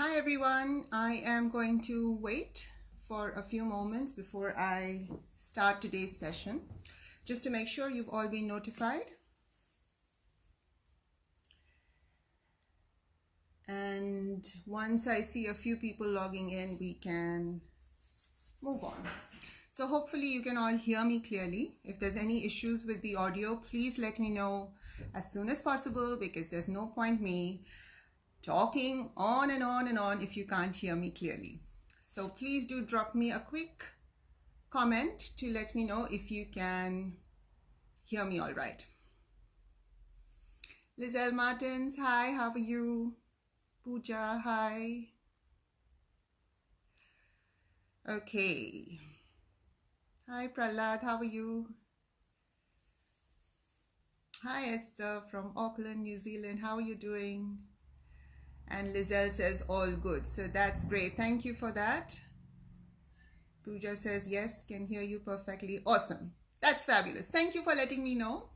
Hi everyone, I am going to wait for a few moments before I start today's session, just to make sure you've all been notified. And once I see a few people logging in, we can move on. So hopefully you can all hear me clearly. If there's any issues with the audio, please let me know as soon as possible, because there's no point me talking on and on and on if you can't hear me clearly. So please do drop me a quick comment to let me know if you can hear me all right. Lizelle Martins, hi, how are you? Pooja, hi. Okay. Hi Prahlad, how are you? Hi Esther from Auckland, New Zealand, how are you doing? And Lizelle says all good, so that's great. Thank you for that. Pooja says yes, can hear you perfectly. Awesome. That's fabulous. Thank you for letting me know.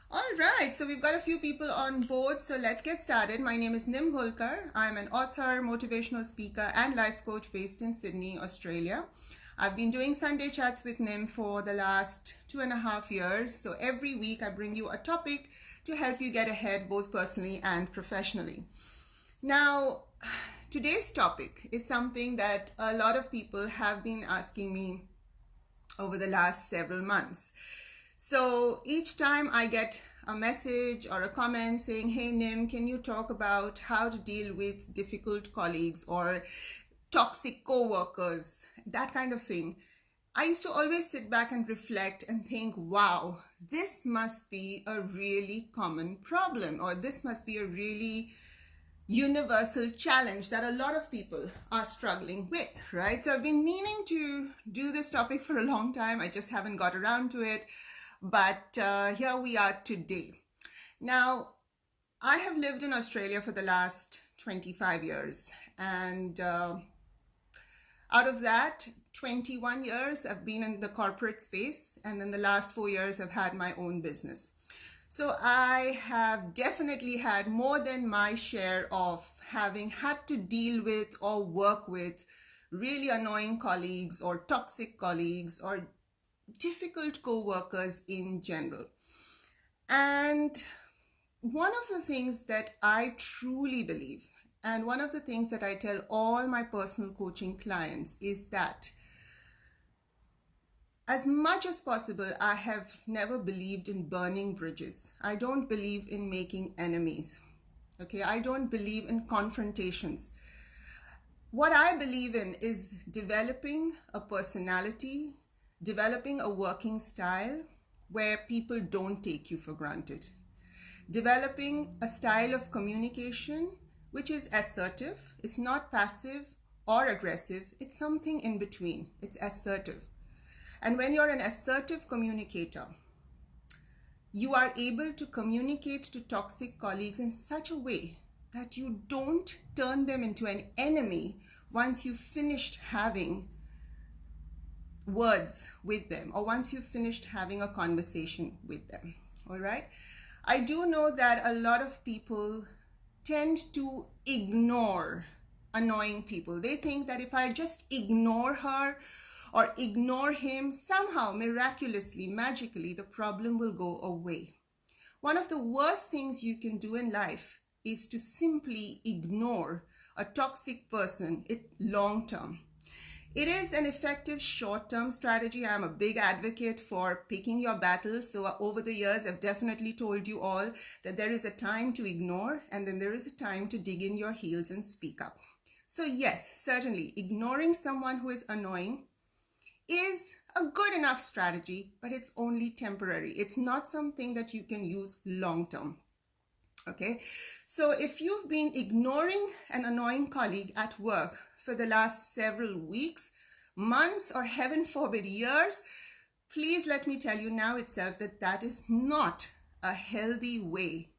All right, so we've got a few people on board, so let's get started. My name is Nim Holkar. I'm an author, motivational speaker, and life coach based in Sydney, Australia. I've been doing Sunday chats with Nim for the last 2.5 years. So every week I bring you a topic to help you get ahead both personally and professionally. Now, today's topic is something that a lot of people have been asking me over the last several months. So each time I get a message or a comment saying, hey Nim, can you talk about how to deal with difficult colleagues or toxic co-workers, that kind of thing, I used to always sit back and reflect and think, wow, this must be a really common problem, or this must be a really universal challenge that a lot of people are struggling with, right? So I've been meaning to do this topic for a long time. I just haven't got around to it, but here we are today. Now, I have lived in Australia for the last 25 years, and out of that, 21 years I've been in the corporate space, and then the last 4 years I've had my own business. So I have definitely had more than my share of having had to deal with or work with really annoying colleagues or toxic colleagues or difficult co-workers in general. And one of the things that I truly believe, and one of the things that I tell all my personal coaching clients, is that as much as possible, I have never believed in burning bridges. I don't believe in making enemies. Okay, I don't believe in confrontations. What I believe in is developing a personality, developing a working style where people don't take you for granted. Developing a style of communication which is assertive. It's not passive or aggressive. It's something in between. It's assertive. And when you're an assertive communicator, you are able to communicate to toxic colleagues in such a way that you don't turn them into an enemy once you've finished having words with them, or once you've finished having a conversation with them. All right. I do know that a lot of people tend to ignore annoying people. They think that if I just ignore her or ignore him, somehow, miraculously, magically, the problem will go away. One of the worst things you can do in life is to simply ignore a toxic person long term. It is an effective short-term strategy. I'm a big advocate for picking your battles. So over the years, I've definitely told you all that there is a time to ignore, and then there is a time to dig in your heels and speak up. So yes, certainly, ignoring someone who is annoying is a good enough strategy, but it's only temporary. It's not something that you can use long-term. Okay, so if you've been ignoring an annoying colleague at work for the last several weeks, months, or heaven forbid years, please let me tell you now itself that that is not a healthy way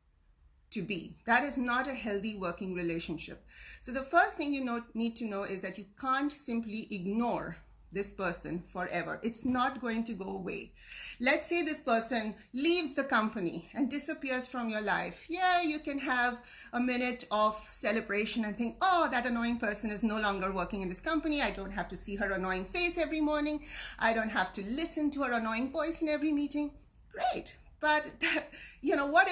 to be. That is not a healthy working relationship. So the first thing you need to know is that you can't simply ignore this person forever. It's not going to go away. Let's say this person leaves the company and disappears from your life. Yeah, you can have a minute of celebration and think, oh, that annoying person is no longer working in this company. I don't have to see her annoying face every morning. I don't have to listen to her annoying voice in every meeting. Great. But what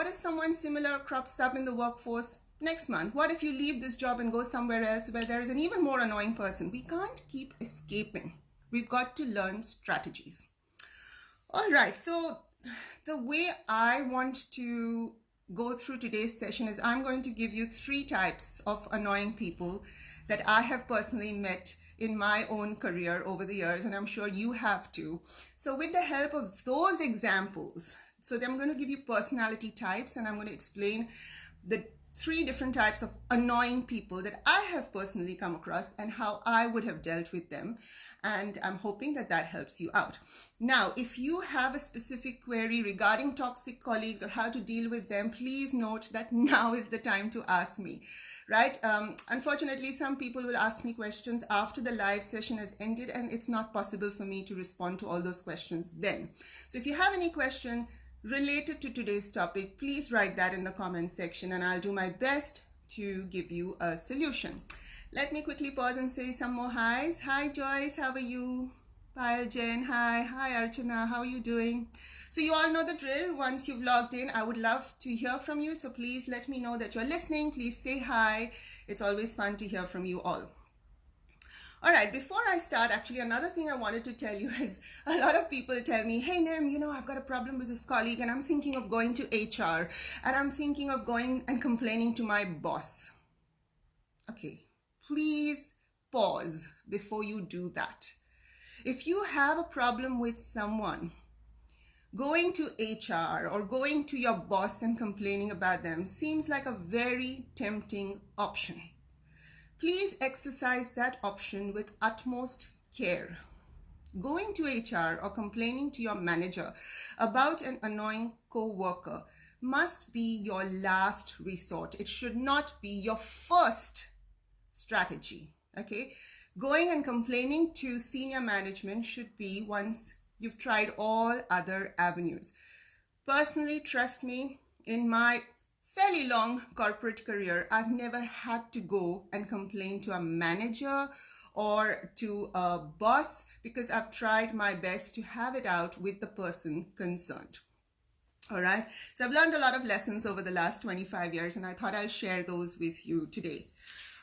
if someone similar crops up in the workforce next month? What if you leave this job and go somewhere else where there is an even more annoying person? We can't keep escaping. We've got to learn strategies. All right, so the way I want to go through today's session is I'm going to give you 3 types of annoying people that I have personally met in my own career over the years, and I'm sure you have too. So with the help of those examples, so then I'm going to give you personality types, and I'm going to explain the 3 different types of annoying people that I have personally come across and how I would have dealt with them. And I'm hoping that that helps you out. Now, if you have a specific query regarding toxic colleagues or how to deal with them, please note that now is the time to ask me, right? Unfortunately, some people will ask me questions after the live session has ended, and it's not possible for me to respond to all those questions then. So if you have any question related to today's topic, please write that in the comment section and I'll do my best to give you a solution. Let me quickly pause and say some more highs. Hi Joyce, how are you? Payal Jen, hi. Hi Archana, how are you doing? So you all know the drill. Once you've logged in, I would love to hear from you. So please let me know that you're listening. Please say hi. It's always fun to hear from you all. All right, before I start, actually, another thing I wanted to tell you is a lot of people tell me, hey, Nim, I've got a problem with this colleague and I'm thinking of going to HR and I'm thinking of going and complaining to my boss. Okay, please pause before you do that. If you have a problem with someone, going to HR or going to your boss and complaining about them seems like a very tempting option. Please exercise that option with utmost care. Going to HR or complaining to your manager about an annoying co-worker must be your last resort. It should not be your first strategy, okay? Going and complaining to senior management should be once you've tried all other avenues. Personally, trust me, in my fairly long corporate career, I've never had to go and complain to a manager or to a boss because I've tried my best to have it out with the person concerned. All right. So I've learned a lot of lessons over the last 25 years and I thought I'll share those with you today.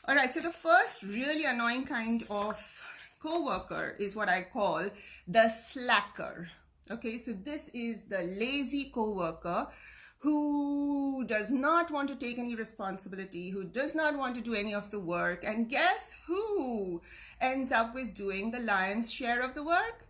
All right. So the first really annoying kind of coworker is what I call the slacker. Okay. So this is the lazy coworker who does not want to take any responsibility, who does not want to do any of the work. And guess who ends up with doing the lion's share of the work?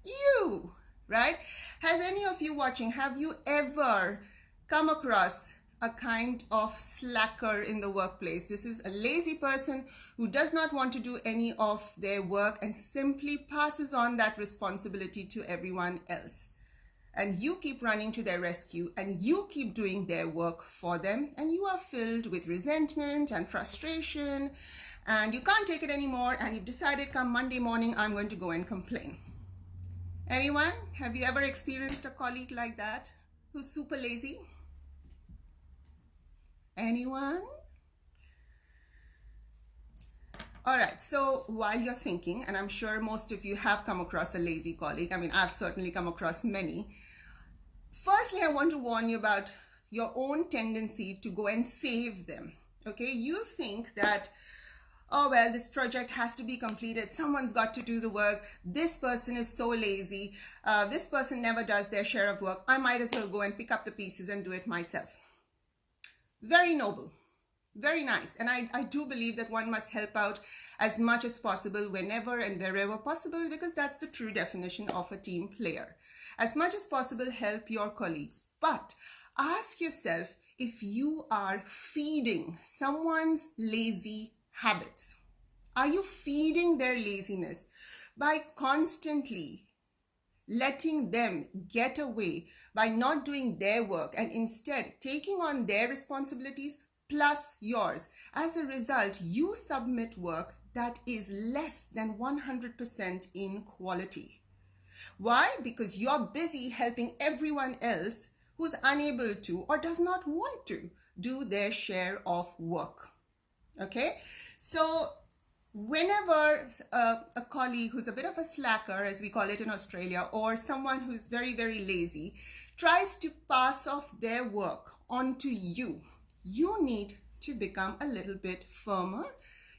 You, right? Has any of you watching, have you ever come across a kind of slacker in the workplace? This is a lazy person who does not want to do any of their work and simply passes on that responsibility to everyone else. And you keep running to their rescue and you keep doing their work for them and you are filled with resentment and frustration and you can't take it anymore and you've decided come Monday morning I'm going to go and complain. Anyone? Have you ever experienced a colleague like that who's super lazy? Anyone? All right, so while you're thinking, and I'm sure most of you have come across a lazy colleague, I mean, I've certainly come across many. Firstly, I want to warn you about your own tendency to go and save them, okay? You think that, oh, well, this project has to be completed. Someone's got to do the work. This person is so lazy. This person never does their share of work. I might as well go and pick up the pieces and do it myself. Very noble. Very nice. And I do believe that one must help out as much as possible whenever and wherever possible because that's the true definition of a team player. As much as possible, help your colleagues. But ask yourself if you are feeding someone's lazy habits. Are you feeding their laziness by constantly letting them get away by not doing their work and instead taking on their responsibilities plus yours? As a result, you submit work that is less than 100% in quality. Why? Because you're busy helping everyone else who's unable to or does not want to do their share of work. Okay? So whenever a colleague who's a bit of a slacker, as we call it in Australia, or someone who's very, very lazy, tries to pass off their work onto you, you need to become a little bit firmer.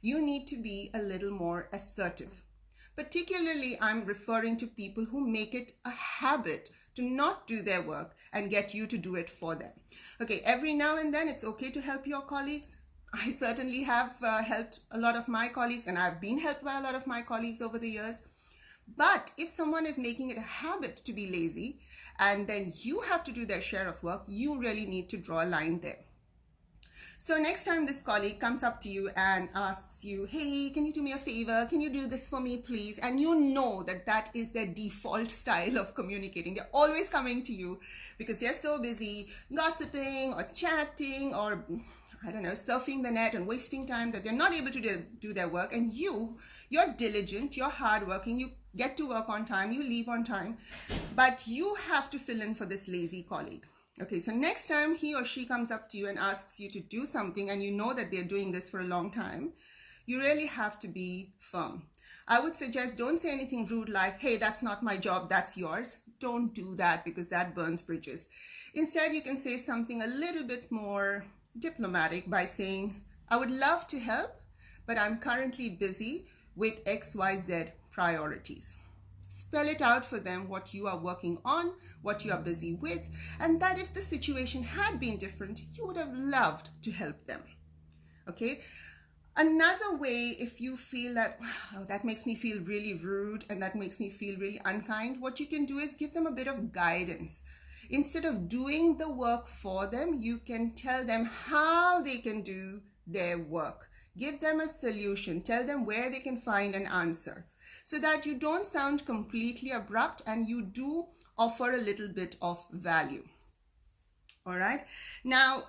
You need to be a little more assertive. Particularly, I'm referring to people who make it a habit to not do their work and get you to do it for them. Okay, every now and then it's okay to help your colleagues. I certainly have helped a lot of my colleagues, and I've been helped by a lot of my colleagues over the years. But if someone is making it a habit to be lazy and then you have to do their share of work, you really need to draw a line there. So next time this colleague comes up to you and asks you, hey, can you do me a favor? Can you do this for me, please? And you know that that is their default style of communicating. They're always coming to you because they're so busy gossiping or chatting or, I don't know, surfing the net and wasting time that they're not able to do their work. And you're diligent, you're hardworking, you get to work on time, you leave on time, but you have to fill in for this lazy colleague. Okay, so next time he or she comes up to you and asks you to do something and you know that they're doing this for a long time, you really have to be firm. I would suggest don't say anything rude like, hey, that's not my job, that's yours. Don't do that because that burns bridges. Instead, you can say something a little bit more diplomatic by saying, I would love to help, but I'm currently busy with XYZ priorities. Spell it out for them what you are working on, what you are busy with, and that if the situation had been different, you would have loved to help them. Okay? Another way, if you feel that, wow, that makes me feel really rude and that makes me feel really unkind, what you can do is give them a bit of guidance. Instead of doing the work for them, you can tell them how they can do their work. Give them a solution. Tell them where they can find an answer, so that you don't sound completely abrupt and you do offer a little bit of value. All right. Now,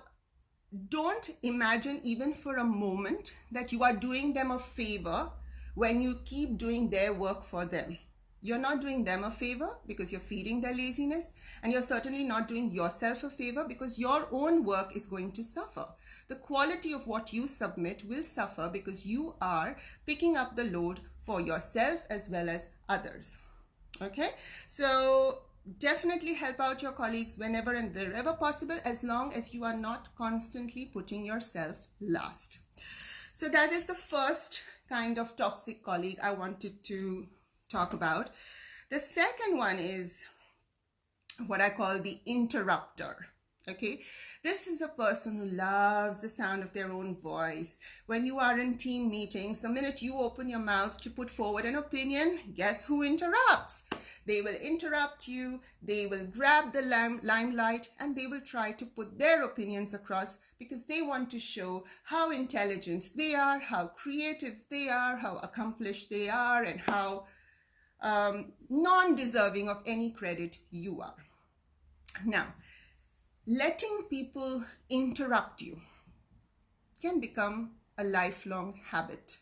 don't imagine even for a moment that you are doing them a favor when you keep doing their work for them. You're not doing them a favor because you're feeding their laziness, and you're certainly not doing yourself a favor because your own work is going to suffer. The quality of what you submit will suffer because you are picking up the load for yourself as well as others. Okay, so definitely help out your colleagues whenever and wherever possible, as long as you are not constantly putting yourself last. So that is the first kind of toxic colleague I wanted to talk about. The second one is what I call the interrupter. Okay, this is a person who loves the sound of their own voice. When you are in team meetings, the minute you open your mouth to put forward an opinion, guess who interrupts? They will interrupt you, they will grab the limelight, and they will try to put their opinions across because they want to show how intelligent they are, how creative they are, how accomplished they are, and how non-deserving of any credit you are. Now, letting people interrupt you can become a lifelong habit,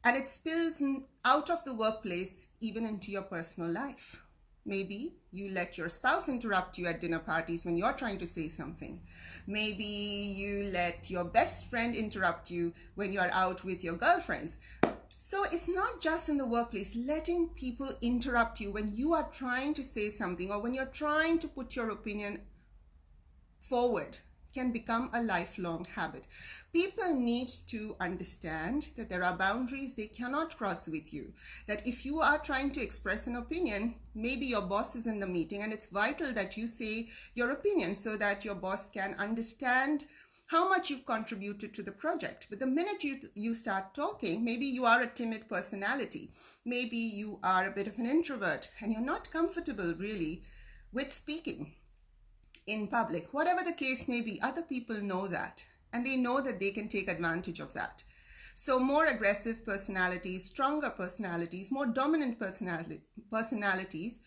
and it spills out of the workplace even into your personal life. Maybe you let your spouse interrupt you at dinner parties when you're trying to say something. Maybe you let your best friend interrupt you when you're out with your girlfriends. So it's not just in the workplace. Letting people interrupt you when you are trying to say something or when you're trying to put your opinion forward can become a lifelong habit. People need to understand that there are boundaries they cannot cross with you. That if you are trying to express an opinion, maybe your boss is in the meeting and it's vital that you say your opinion so that your boss can understand how much you've contributed to the project. But the minute you start talking, maybe you are a timid personality, maybe you are a bit of an introvert and you're not comfortable really with speaking in public. Whatever the case may be, other people know that, and they know that they can take advantage of that. So more aggressive personalities, stronger personalities, more dominant personalities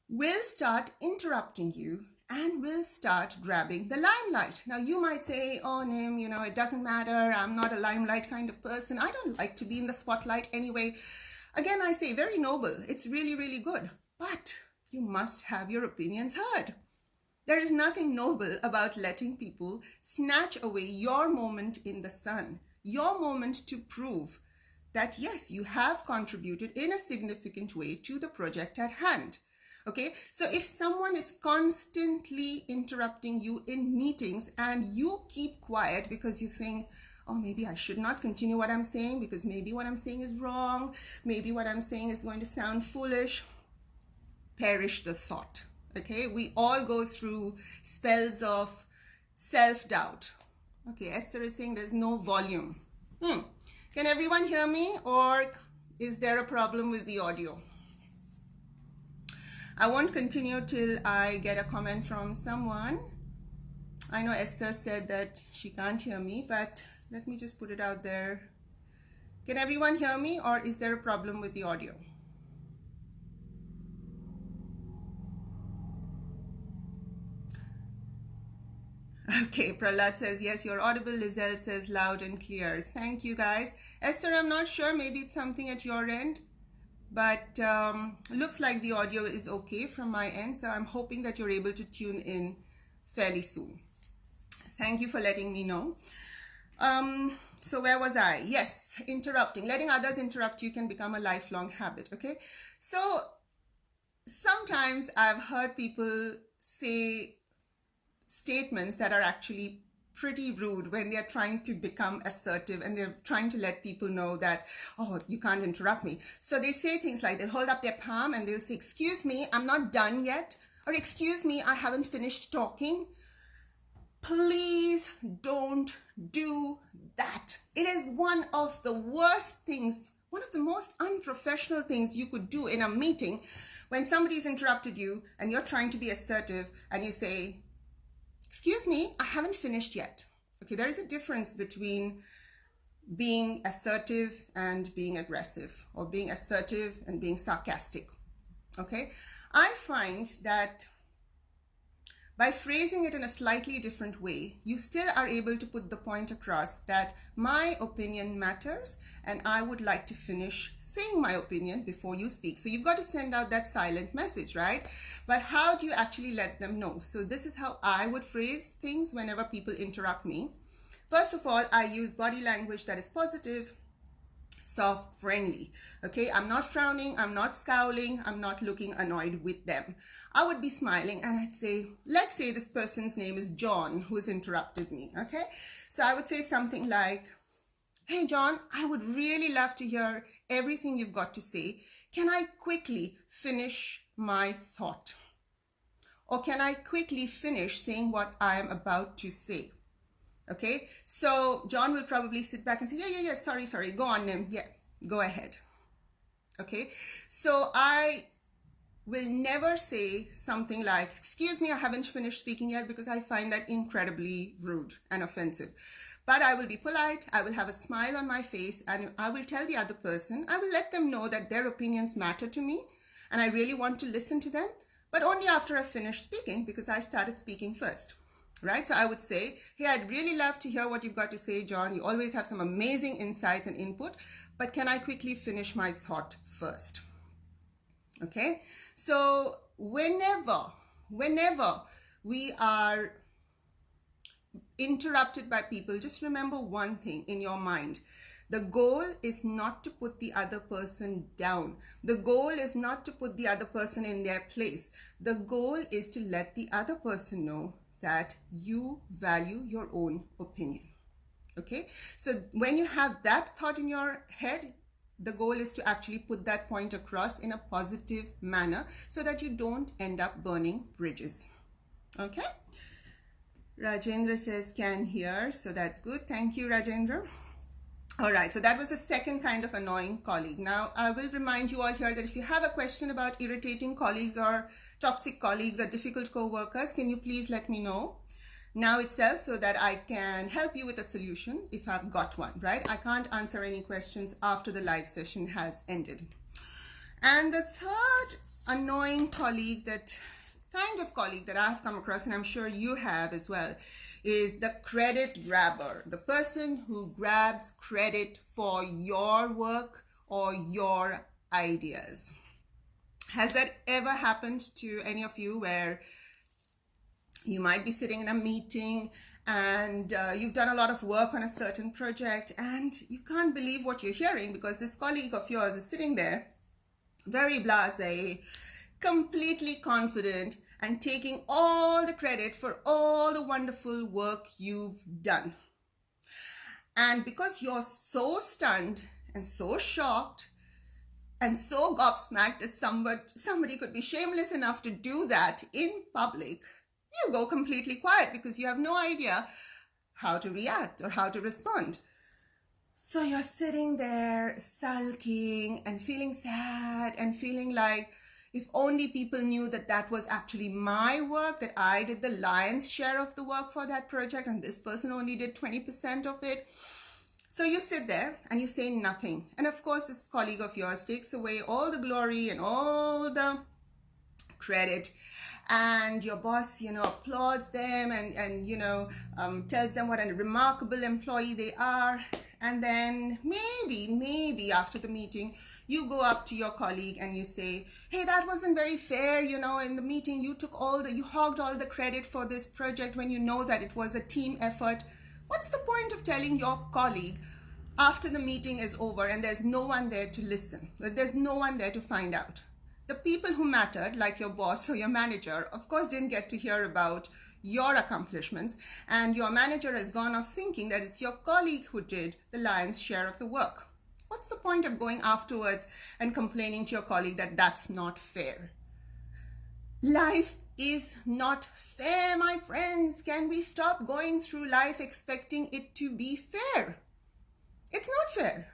will start interrupting you and will start grabbing the limelight. Now you might say, oh Nim, it doesn't matter, I'm not a limelight kind of person, I don't like to be in the spotlight anyway. Again, I say, very noble, it's really, really good, but you must have your opinions heard. There is nothing noble about letting people snatch away your moment in the sun, your moment to prove that yes, you have contributed in a significant way to the project at hand. Okay, so if someone is constantly interrupting you in meetings and you keep quiet because you think, oh, maybe I should not continue what I'm saying because maybe what I'm saying is wrong, maybe what I'm saying is going to sound foolish, perish the thought. Okay, we all go through spells of self-doubt. Okay, Esther is saying there's no volume. Can everyone hear me, or is there a problem with the audio? I won't continue till I get a comment from someone. I know Esther said that she can't hear me, but let me just put it out there. Can everyone hear me, or is there a problem with the audio? Okay, Prahlad says, yes, you're audible. Lizelle says, loud and clear. Thank you, guys. Esther, I'm not sure. Maybe it's something at your end. But looks like the audio is okay from my end. So I'm hoping that you're able to tune in fairly soon. Thank you for letting me know. So where was I? Yes, interrupting. Letting others interrupt you can become a lifelong habit, okay? So sometimes I've heard people say statements that are actually pretty rude when they're trying to become assertive and they're trying to let people know that, oh, you can't interrupt me. So they say things like, they'll hold up their palm and they'll say, excuse me, I'm not done yet. Or excuse me, I haven't finished talking. Please don't do that. It is one of the worst things, one of the most unprofessional things you could do in a meeting when somebody's interrupted you and you're trying to be assertive and you say, excuse me, I haven't finished yet. Okay, there is a difference between being assertive and being aggressive, or being assertive and being sarcastic. Okay, I find that by phrasing it in a slightly different way, you still are able to put the point across that my opinion matters and I would like to finish saying my opinion before you speak. So you've got to send out that silent message, right? But how do you actually let them know? So this is how I would phrase things whenever people interrupt me. First of all, I use body language that is positive, soft, friendly. Okay, I'm not frowning, I'm not scowling, I'm not looking annoyed with them. I would be smiling and I'd say, let's say this person's name is John who's interrupted me. Okay, so I would say something like, hey John, I would really love to hear everything you've got to say. Can I quickly finish my thought? Or can I quickly finish saying what I am about to say? Okay, so John will probably sit back and say, yeah, sorry, go on, Nim, yeah, go ahead. Okay, so I will never say something like, excuse me, I haven't finished speaking yet, because I find that incredibly rude and offensive. But I will be polite, I will have a smile on my face, and I will tell the other person, I will let them know that their opinions matter to me, and I really want to listen to them, but only after I finish speaking, because I started speaking first. Right? So I would say, hey, I'd really love to hear what you've got to say, John. You always have some amazing insights and input, but can I quickly finish my thought first? Okay? So whenever we are interrupted by people, just remember one thing in your mind. The goal is not to put the other person down. The goal is not to put the other person in their place. The goal is to let the other person know that you value your own opinion. Okay, so when you have that thought in your head, the goal is to actually put that point across in a positive manner so that you don't end up burning bridges. Okay, Rajendra says can hear, so that's good. Thank you, Rajendra. All right, so that was the second kind of annoying colleague. Now, I will remind you all here that if you have a question about irritating colleagues or toxic colleagues or difficult co-workers, can you please let me know now itself so that I can help you with a solution if I've got one, right? I can't answer any questions after the live session has ended. And the third annoying colleague that kind of colleague that I've come across, and I'm sure you have as well, is the credit grabber, the person who grabs credit for your work or your ideas. Has that ever happened to any of you, where you might be sitting in a meeting and you've done a lot of work on a certain project and you can't believe what you're hearing, because this colleague of yours is sitting there very blasé, completely confident, and taking all the credit for all the wonderful work you've done. And because you're so stunned and so shocked and so gobsmacked that somebody could be shameless enough to do that in public, you go completely quiet because you have no idea how to react or how to respond. So you're sitting there sulking and feeling sad and feeling like, if only people knew that that was actually my work, that I did the lion's share of the work for that project and this person only did 20% of it. So you sit there and you say nothing. And of course, this colleague of yours takes away all the glory and all the credit. And your boss, applauds them and tells them what a remarkable employee they are. And then maybe after the meeting, you go up to your colleague and you say, hey, that wasn't very fair. In the meeting, you hogged all the credit for this project when you know that it was a team effort. What's the point of telling your colleague after the meeting is over and there's no one there to listen? There's no one there to find out. The people who mattered, like your boss or your manager, of course, didn't get to hear about your accomplishments, and your manager has gone off thinking that it's your colleague who did the lion's share of the work. What's the point of going afterwards and complaining to your colleague that that's not fair? Life is not fair, my friends. Can we stop going through life expecting it to be fair? It's not fair.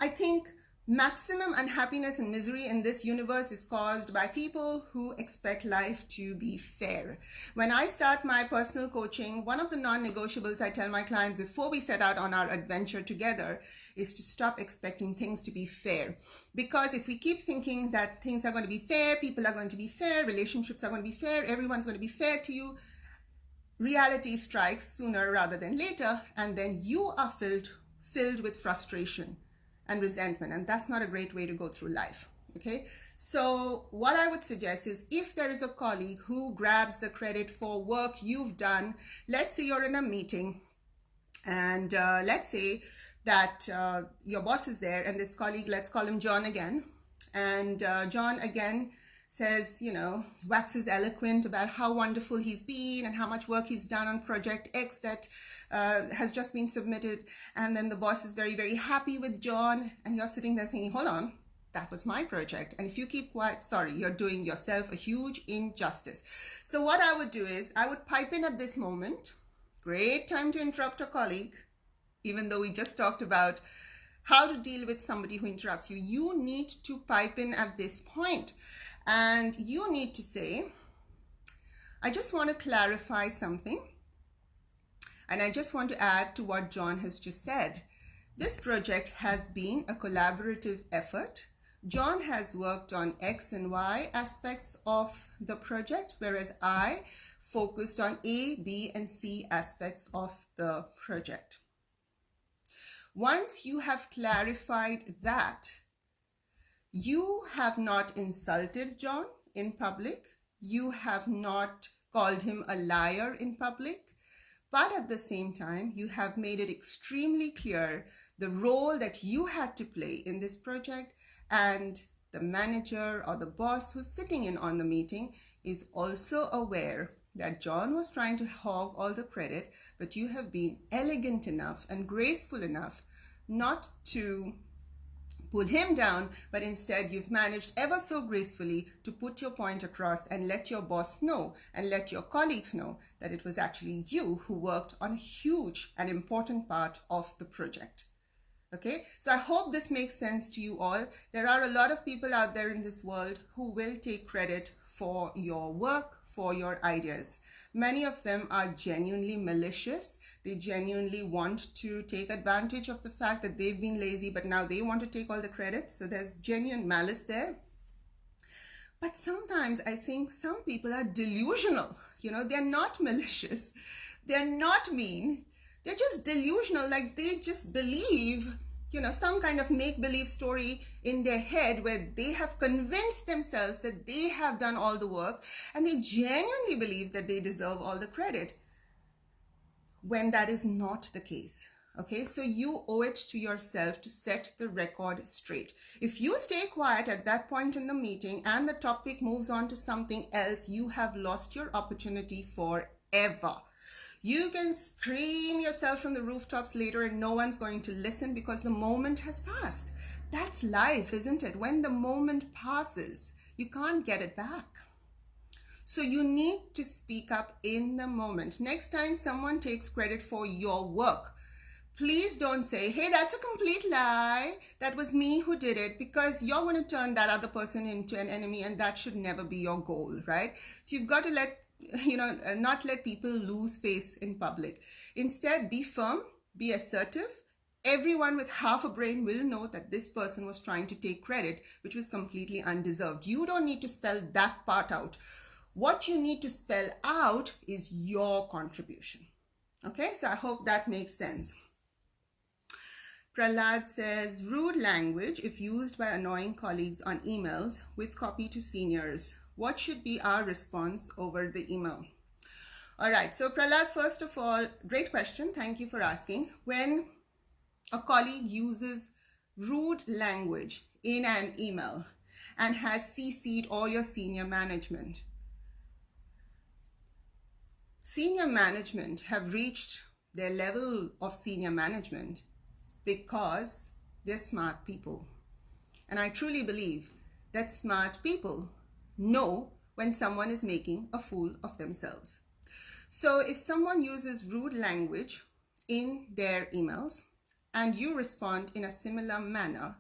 I think maximum unhappiness and misery in this universe is caused by people who expect life to be fair. When I start my personal coaching, one of the non-negotiables I tell my clients before we set out on our adventure together is to stop expecting things to be fair. Because if we keep thinking that things are going to be fair, people are going to be fair, relationships are going to be fair, everyone's going to be fair to you, reality strikes sooner rather than later, and then you are filled with frustration and resentment, and that's not a great way to go through life. Okay, so what I would suggest is, if there is a colleague who grabs the credit for work you've done, let's say you're in a meeting and let's say that your boss is there and this colleague, let's call him John again, and John again says, waxes eloquent about how wonderful he's been and how much work he's done on project X that has just been submitted. And then the boss is very, very happy with John. And you're sitting there thinking, hold on, that was my project. And if you keep quiet, sorry, you're doing yourself a huge injustice. So what I would do is I would pipe in at this moment. Great time to interrupt a colleague, even though we just talked about how to deal with somebody who interrupts you. You need to pipe in at this point. And you need to say, I just want to clarify something. And I just want to add to what John has just said. This project has been a collaborative effort. John has worked on X and Y aspects of the project, whereas I focused on A, B, and C aspects of the project. Once you have clarified that, you have not insulted John in public. You have not called him a liar in public. But at the same time, you have made it extremely clear the role that you had to play in this project, and the manager or the boss who's sitting in on the meeting is also aware that John was trying to hog all the credit, but you have been elegant enough and graceful enough not to pull him down, but instead you've managed ever so gracefully to put your point across and let your boss know and let your colleagues know that it was actually you who worked on a huge and important part of the project. Okay, so I hope this makes sense to you all. There are a lot of people out there in this world who will take credit for your work, for your ideas. Many of them are genuinely malicious. They genuinely want to take advantage of the fact that they've been lazy, but now they want to take all the credit. So there's genuine malice there. But sometimes I think some people are delusional. They're not malicious. They're not mean. They're just delusional. Like they just believe, some kind of make-believe story in their head where they have convinced themselves that they have done all the work and they genuinely believe that they deserve all the credit when that is not the case. Okay, so you owe it to yourself to set the record straight. If you stay quiet at that point in the meeting and the topic moves on to something else, you have lost your opportunity forever. You can scream yourself from the rooftops later and no one's going to listen because the moment has passed. That's life, isn't it? When the moment passes, you can't get it back. So you need to speak up in the moment. Next time someone takes credit for your work, please don't say, hey, that's a complete lie. That was me who did it, because you're going to turn that other person into an enemy, and that should never be your goal, right? So you've got to not let people lose face in public. Instead, be firm, be assertive. Everyone with half a brain will know that this person was trying to take credit, which was completely undeserved. You don't need to spell that part out. What you need to spell out is your contribution. Okay, so I hope that makes sense. Prahlad says, rude language, if used by annoying colleagues on emails with copy to seniors, what should be our response over the email? All right, so Prahlad, first of all, great question. Thank you for asking. When a colleague uses rude language in an email and has CC'd all your senior management have reached their level of senior management because they're smart people. And I truly believe that smart people know when someone is making a fool of themselves. So if someone uses rude language in their emails and you respond in a similar manner,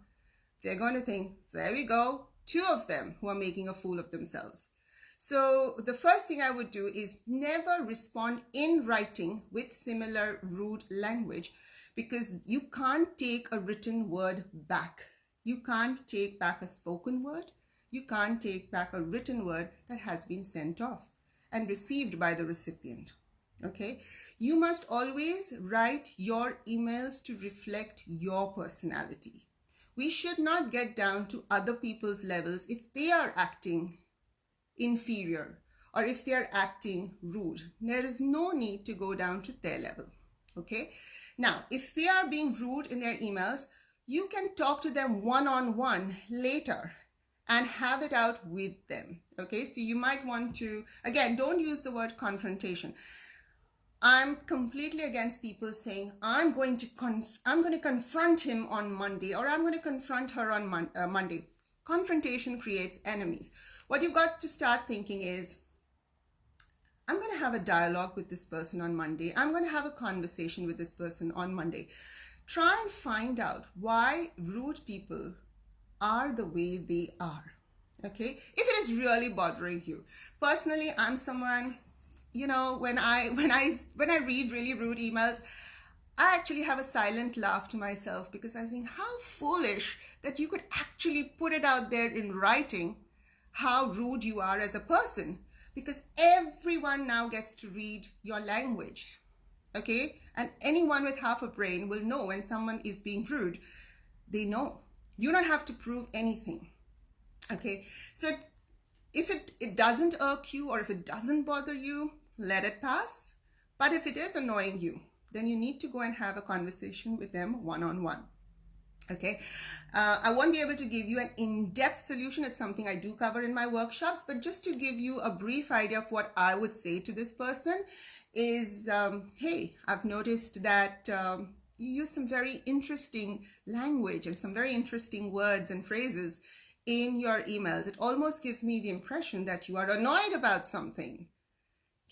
they're going to think, there we go, two of them who are making a fool of themselves. So the first thing I would do is never respond in writing with similar rude language, because you can't take a written word back. You can't take back a spoken word. You can't take back a written word that has been sent off and received by the recipient. Okay? You must always write your emails to reflect your personality. We should not get down to other people's levels if they are acting inferior or if they are acting rude. There is no need to go down to their level. Okay? Now, if they are being rude in their emails, you can talk to them one-on-one later and have it out with them. Okay? So you might want to, again, don't use the word confrontation. I'm completely against people saying, I'm going to confront him on Monday, or I'm going to confront her on Monday. Confrontation creates enemies. What you've got to start thinking is, I'm going to have a dialogue with this person on Monday. I'm going to have a conversation with this person on Monday. Try and find out why rude people are the way they are. Okay? If it is really bothering you. Personally, I'm someone, when I read really rude emails, I actually have a silent laugh to myself, because I think how foolish that you could actually put it out there in writing how rude you are as a person, because everyone now gets to read your language. Okay? And anyone with half a brain will know when someone is being rude. They know. You don't have to prove anything. Okay? So if it doesn't irk you, or if it doesn't bother you, let it pass. But if it is annoying you, then you need to go and have a conversation with them one-on-one. Okay, I won't be able to give you an in-depth solution. It's something I do cover in my workshops, but just to give you a brief idea of what I would say to this person is, hey, I've noticed that you use some very interesting language and some very interesting words and phrases in your emails. It almost gives me the impression that you are annoyed about something.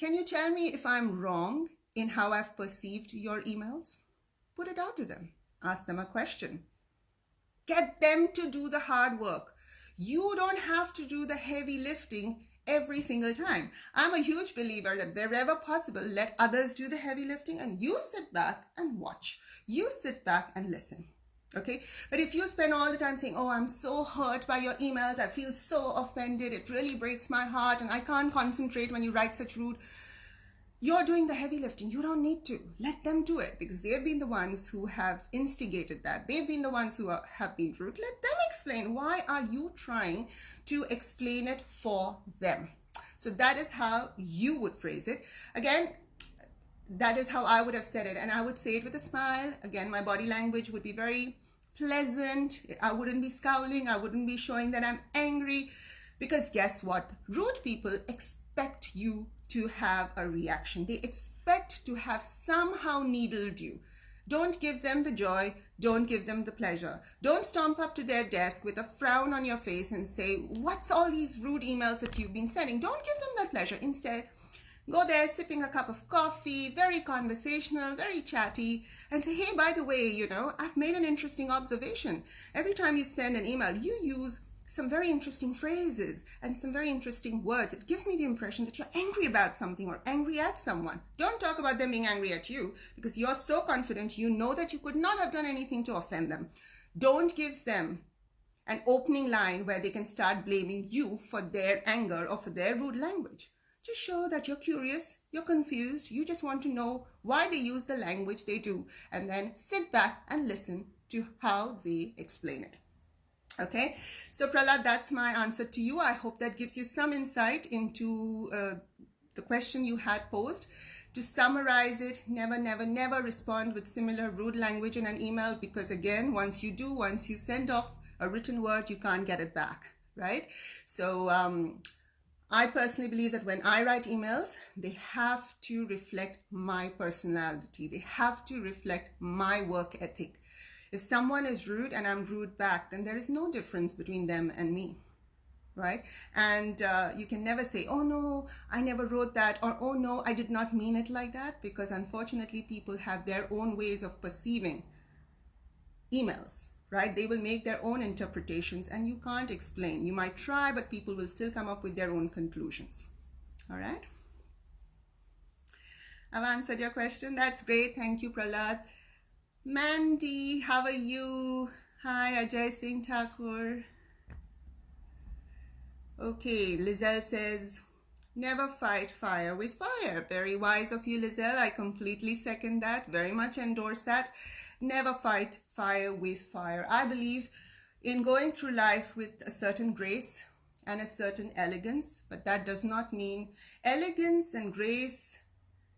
Can you tell me if I'm wrong in how I've perceived your emails? Put it out to them. Ask them a question. Get them to do the hard work. You don't have to do the heavy lifting every single time. I'm a huge believer that wherever possible, let others do the heavy lifting and you sit back and watch. You sit back and listen. Okay, but if you spend all the time saying, oh, I'm so hurt by your emails, I feel so offended, it really breaks my heart, and I can't concentrate when you write such rude, you're doing the heavy lifting. You don't need to. Let them do it, because they've been the ones who have instigated that. They've been the ones who have been rude. Let them explain. Why are you trying to explain it for them? So that is how you would phrase it. Again, that is how I would have said it. And I would say it with a smile. Again, my body language would be very pleasant. I wouldn't be scowling. I wouldn't be showing that I'm angry. Because guess what? Rude people expect you to have a reaction. They expect to have somehow needled you. Don't give them the joy. Don't give them the pleasure. Don't stomp up to their desk with a frown on your face and say, what's all these rude emails that you've been sending? Don't give them that pleasure. Instead, go there sipping a cup of coffee, very conversational, very chatty, and say, hey, by the way, I've made an interesting observation. Every time you send an email, you use some very interesting phrases and some very interesting words. It gives me the impression that you're angry about something or angry at someone. Don't talk about them being angry at you, because you're so confident you know that you could not have done anything to offend them. Don't give them an opening line where they can start blaming you for their anger or for their rude language. Just show that you're curious, you're confused, you just want to know why they use the language they do, and then sit back and listen to how they explain it. Okay, so Prahlad, that's my answer to you. I hope that gives you some insight into the question you had posed. To summarize it, never respond with similar rude language in an email, because again, once you send off a written word, you can't get it back, right? So I personally believe that when I write emails, they have to reflect my personality. They have to reflect my work ethic. If someone is rude and I'm rude back, then there is no difference between them and me, right? And you can never say, oh no, I never wrote that, or oh no, I did not mean it like that, because unfortunately people have their own ways of perceiving emails, right? They will make their own interpretations and you can't explain. You might try, but people will still come up with their own conclusions. All right? I've answered your question. That's great. Thank you, Prahlad. Mandy, how are you? Hi, Ajay Singh Thakur. Okay, Lizelle says, never fight fire with fire. Very wise of you, Lizelle. I completely second that. Very much endorse that. Never fight fire with fire. I believe in going through life with a certain grace and a certain elegance, but that does not mean elegance and grace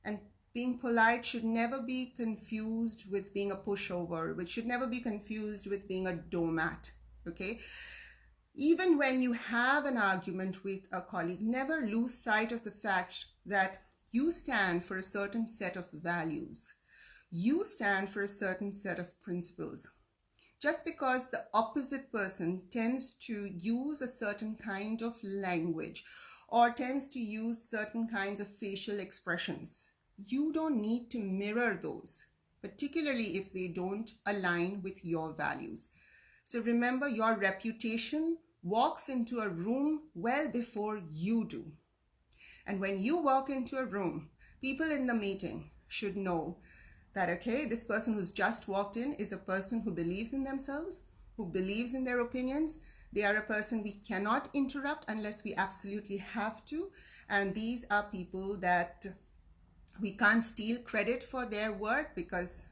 and being polite should never be confused with being a pushover, which should never be confused with being a doormat, okay? Even when you have an argument with a colleague, never lose sight of the fact that you stand for a certain set of values. You stand for a certain set of principles. Just because the opposite person tends to use a certain kind of language or tends to use certain kinds of facial expressions, you don't need to mirror those, particularly if they don't align with your values. So remember, your reputation walks into a room well before you do. And when you walk into a room, people in the meeting should know that, okay, this person who's just walked in is a person who believes in themselves, who believes in their opinions. They are a person we cannot interrupt unless we absolutely have to. And these are people that we can't steal credit for their work because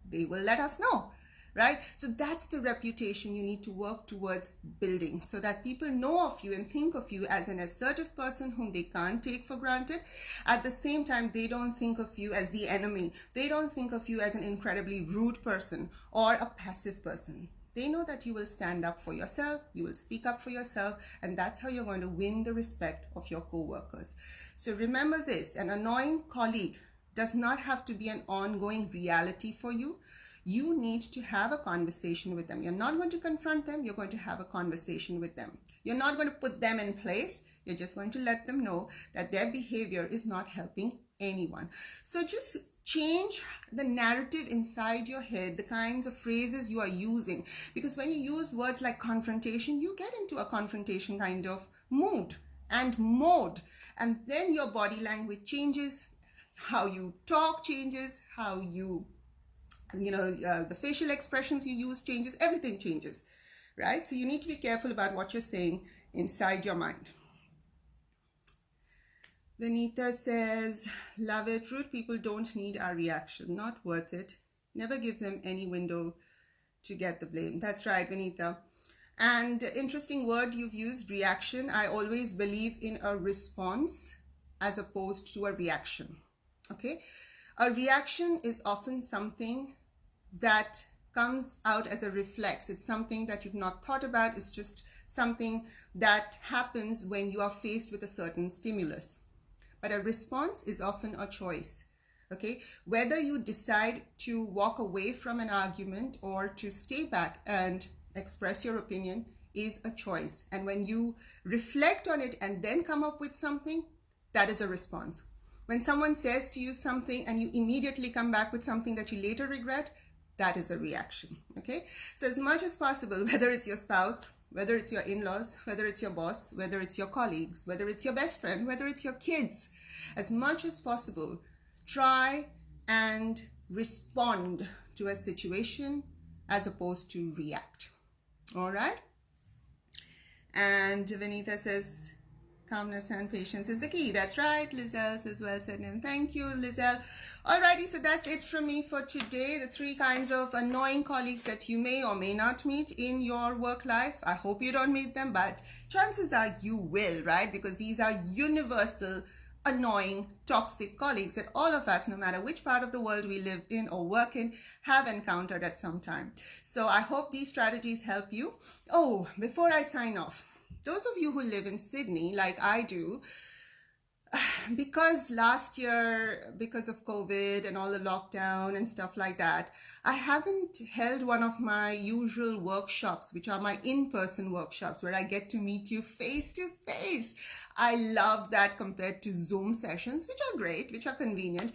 they will let us know, right? So that's the reputation you need to work towards building, so that people know of you and think of you as an assertive person whom they can't take for granted. At the same time, they don't think of you as the enemy. They don't think of you as an incredibly rude person or a passive person. They know that you will stand up for yourself, you will speak up for yourself, and that's how you're going to win the respect of your co-workers. So remember this, an annoying colleague does not have to be an ongoing reality for you. You need to have a conversation with them. You're not going to confront them, you're going to have a conversation with them. You're not going to put them in place, you're just going to let them know that their behavior is not helping anyone. So just change the narrative inside your head, the kinds of phrases you are using. Because when you use words like confrontation, you get into a confrontation kind of mood and mode. And then your body language changes, how you talk changes, how you The facial expressions you use changes, everything changes, right? So you need to be careful about what you're saying inside your mind. Vanita says, love it. Rude people don't need our reaction. Not worth it. Never give them any window to get the blame. That's right, Vanita. And interesting word you've used, reaction. I always believe in a response as opposed to a reaction. Okay? A reaction is often something that comes out as a reflex. It's something that you've not thought about. It's just something that happens when you are faced with a certain stimulus. But a response is often a choice. Okay, whether you decide to walk away from an argument or to stay back and express your opinion is a choice. And when you reflect on it and then come up with something, that is a response. When someone says to you something and you immediately come back with something that you later regret, that is a reaction. Okay, so as much as possible, whether it's your spouse, whether it's your in-laws, whether it's your boss, whether it's your colleagues, whether it's your best friend, whether it's your kids, as much as possible, try and respond to a situation as opposed to react. All right? And Vanita says, calmness and patience is the key. That's right. Lizelle says, well said. And thank you, Lizelle. Alrighty, so that's it from me for today. The 3 kinds of annoying colleagues that you may or may not meet in your work life. I hope you don't meet them, but chances are you will, right? Because these are universal, annoying, toxic colleagues that all of us, no matter which part of the world we live in or work in, have encountered at some time. So I hope these strategies help you. Oh, before I sign off, those of you who live in Sydney, like I do, because last year, because of COVID and all the lockdown and stuff like that, I haven't held one of my usual workshops, which are my in-person workshops where I get to meet you face to face. I love that compared to Zoom sessions, which are great, which are convenient.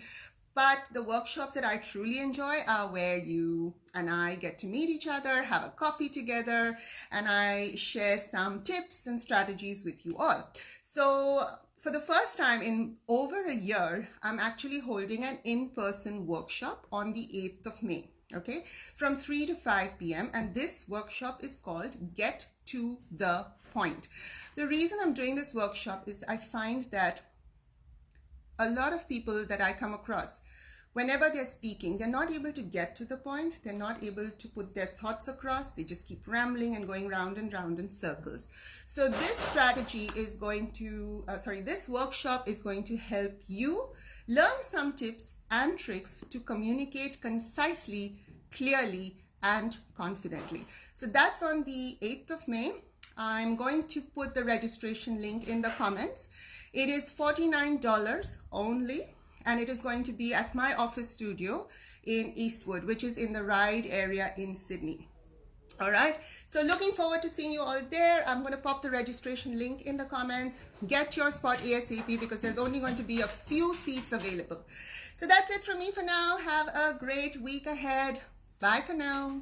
But the workshops that I truly enjoy are where you and I get to meet each other, have a coffee together, and I share some tips and strategies with you all. So for the first time in over a year, I'm actually holding an in-person workshop on the 8th of May, okay, from 3 to 5 p.m. And this workshop is called Get to the Point. The reason I'm doing this workshop is I find that a lot of people that I come across, whenever they're speaking, they're not able to get to the point. They're not able to put their thoughts across. They just keep rambling and going round and round in circles. So this strategy is going to, this workshop is going to help you learn some tips and tricks to communicate concisely, clearly, and confidently. So that's on the 8th of May. I'm going to put the registration link in the comments. It is $49 only, and it is going to be at my office studio in Eastwood, which is in the Ryde area in Sydney. All right, so looking forward to seeing you all there. I'm going to pop the registration link in the comments. Get your spot ASAP because there's only going to be a few seats available. So that's it from me for now. Have a great week ahead. Bye for now.